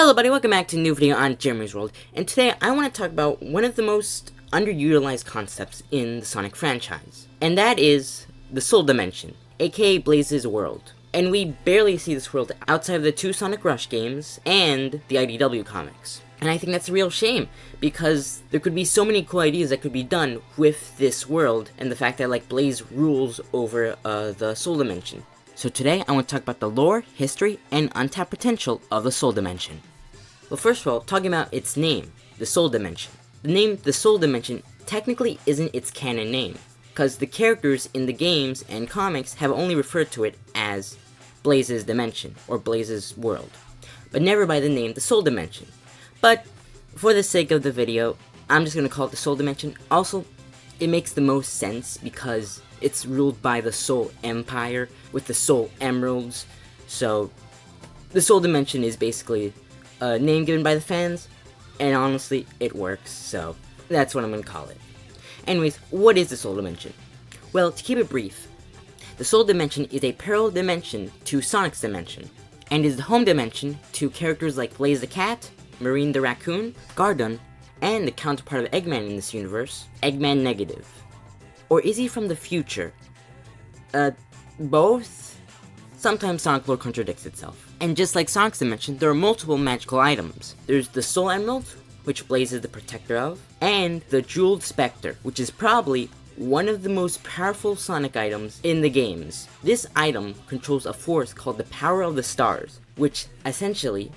Hello buddy, welcome back to a new video on Jeremy's World, and today I want to talk about one of the most underutilized concepts in the Sonic franchise, and that is the Soul Dimension, aka Blaze's world. And we barely see this world outside of the two Sonic Rush games and the IDW comics. And I think that's a real shame, because there could be so many cool ideas that could be done with this world, and the fact that Blaze rules over the Soul Dimension. So today I want to talk about the lore, history, and untapped potential of the Soul Dimension. Well, first of all, talking about its name, the Soul Dimension. The name, the Soul Dimension, technically isn't its canon name, because the characters in the games and comics have only referred to it as Blaze's Dimension, or Blaze's World, but never by the name the Soul Dimension. But, for the sake of the video, I'm just going to call it the Soul Dimension. Also, it makes the most sense because it's ruled by the Soul Empire with the Soul Emeralds, so the Soul Dimension is basically a name given by the fans, and honestly, it works, so that's what I'm going to call it. Anyways, what is the Soul Dimension? Well, to keep it brief, the Soul Dimension is a parallel dimension to Sonic's dimension, and is the home dimension to characters like Blaze the Cat, Marine the Raccoon, Gardon, and the counterpart of Eggman in this universe, Eggman Negative. Or is he from the future? Both? Sometimes Sonic lore contradicts itself. And just like Sonic's dimension, there are multiple magical items. There's the Soul Emerald, which Blaze is the protector of, and the Jeweled Spectre, which is probably one of the most powerful Sonic items in the games. This item controls a force called the Power of the Stars, which essentially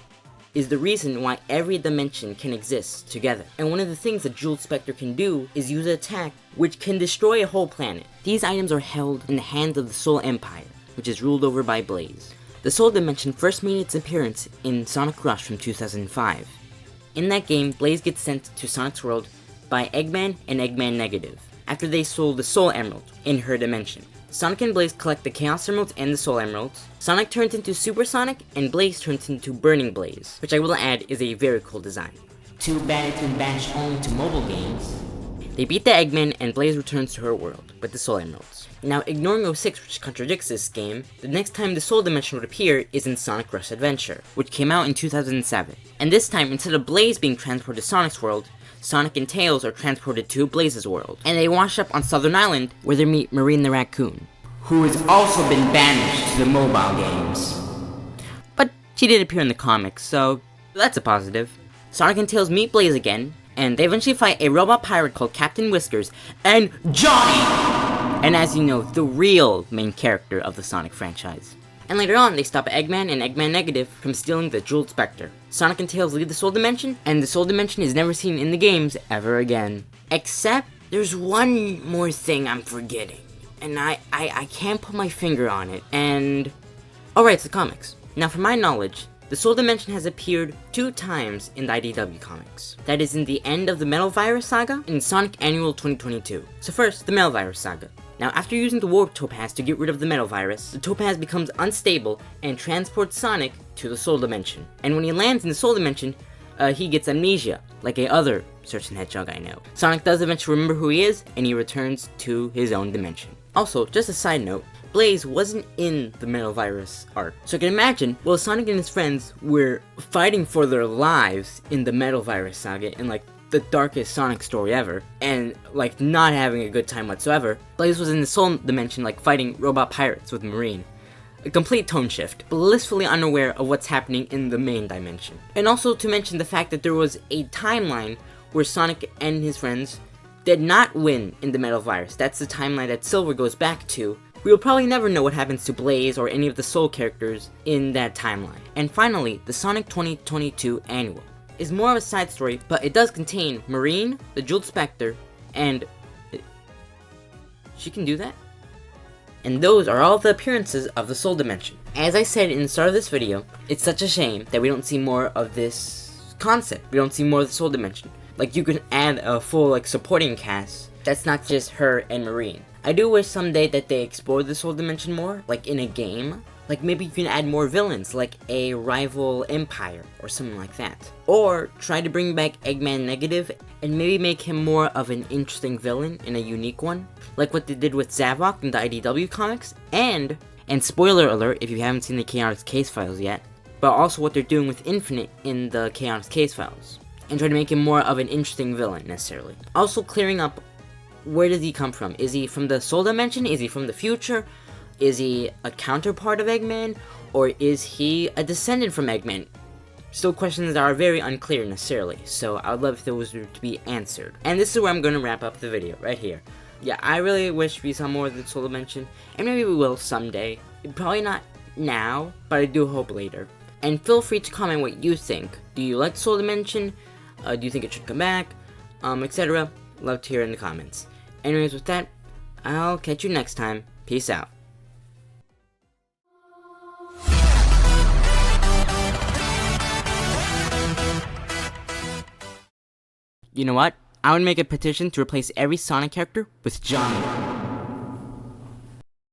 is the reason why every dimension can exist together. And one of the things that Jeweled Spectre can do is use an attack which can destroy a whole planet. These items are held in the hands of the Soul Empire, which is ruled over by Blaze. The Soul Dimension first made its appearance in Sonic Rush from 2005. In that game, Blaze gets sent to Sonic's world by Eggman and Eggman Negative, after they stole the Soul Emerald in her dimension. Sonic and Blaze collect the Chaos Emeralds and the Soul Emeralds. Sonic turns into Super Sonic, and Blaze turns into Burning Blaze, which I will add is a very cool design. Too bad it's been banished only to mobile games. They beat the Eggman, and Blaze returns to her world with the Soul Emeralds. Now, ignoring 06, which contradicts this game, the next time the Soul Dimension would appear is in Sonic Rush Adventure, which came out in 2007. And this time, instead of Blaze being transported to Sonic's world, Sonic and Tails are transported to Blaze's world, and they wash up on Southern Island, where they meet Marine the Raccoon, who has also been banished to the mobile games. But she did appear in the comics, so that's a positive. Sonic and Tails meet Blaze again, and they eventually fight a robot pirate called Captain Whiskers and Johnny! And as you know, the real main character of the Sonic franchise. And later on, they stop Eggman and Eggman Negative from stealing the Jeweled Spectre. Sonic and Tails leave the Soul Dimension, and the Soul Dimension is never seen in the games ever again. Except, there's one more thing I'm forgetting, and I can't put my finger on it, and alright, it's the comics. Now, from my knowledge, the Soul Dimension has appeared 2 times in the IDW comics. That is in the end of the Metal Virus Saga and in Sonic Annual 2022. So first, the Metal Virus Saga. Now, after using the Warp Topaz to get rid of the Metal Virus, the Topaz becomes unstable and transports Sonic to the Soul Dimension. And when he lands in the Soul Dimension, he gets amnesia, like a other certain hedgehog I know. Sonic does eventually remember who he is, and he returns to his own dimension. Also, just a side note, Blaze wasn't in the Metal Virus arc. So I can imagine, while Sonic and his friends were fighting for their lives in the Metal Virus Saga, in the darkest Sonic story ever, and not having a good time whatsoever, Blaze was in the Soul Dimension fighting robot pirates with Marine. A complete tone shift, blissfully unaware of what's happening in the main dimension. And also to mention the fact that there was a timeline where Sonic and his friends did not win in the Metal Virus. That's the timeline that Silver goes back to. We will probably never know what happens to Blaze or any of the Soul characters in that timeline. And finally, the Sonic 2022 Annual is more of a side story, but it does contain Marine, the Jeweled Spectre, and she can do that? And those are all the appearances of the Soul Dimension. As I said in the start of this video, it's such a shame that we don't see more of this concept. We don't see more of the Soul Dimension. You could add a full supporting cast that's not just her and Marine. I do wish someday that they explore the Soul Dimension more, in a game. Maybe you can add more villains, like a rival empire, or something like that. Or, try to bring back Eggman Negative, and maybe make him more of an interesting villain, and a unique one. Like what they did with Zavok in the IDW comics, and spoiler alert if you haven't seen the Chaotic Case Files yet, but also what they're doing with Infinite in the Chaos case files, and try to make him more of an interesting villain, necessarily. Also clearing up, where does he come from? Is he from the Soul Dimension? Is he from the future? Is he a counterpart of Eggman? Or is he a descendant from Eggman? Still questions that are very unclear necessarily, so I would love if those were to be answered. And this is where I'm going to wrap up the video, right here. Yeah, I really wish we saw more of the Soul Dimension, and maybe we will someday. Probably not now, but I do hope later. And feel free to comment what you think. Do you like Soul Dimension? Do you think it should come back? Etc. Love to hear in the comments. Anyways, with that, I'll catch you next time. Peace out. You know what? I would make a petition to replace every Sonic character with Johnny.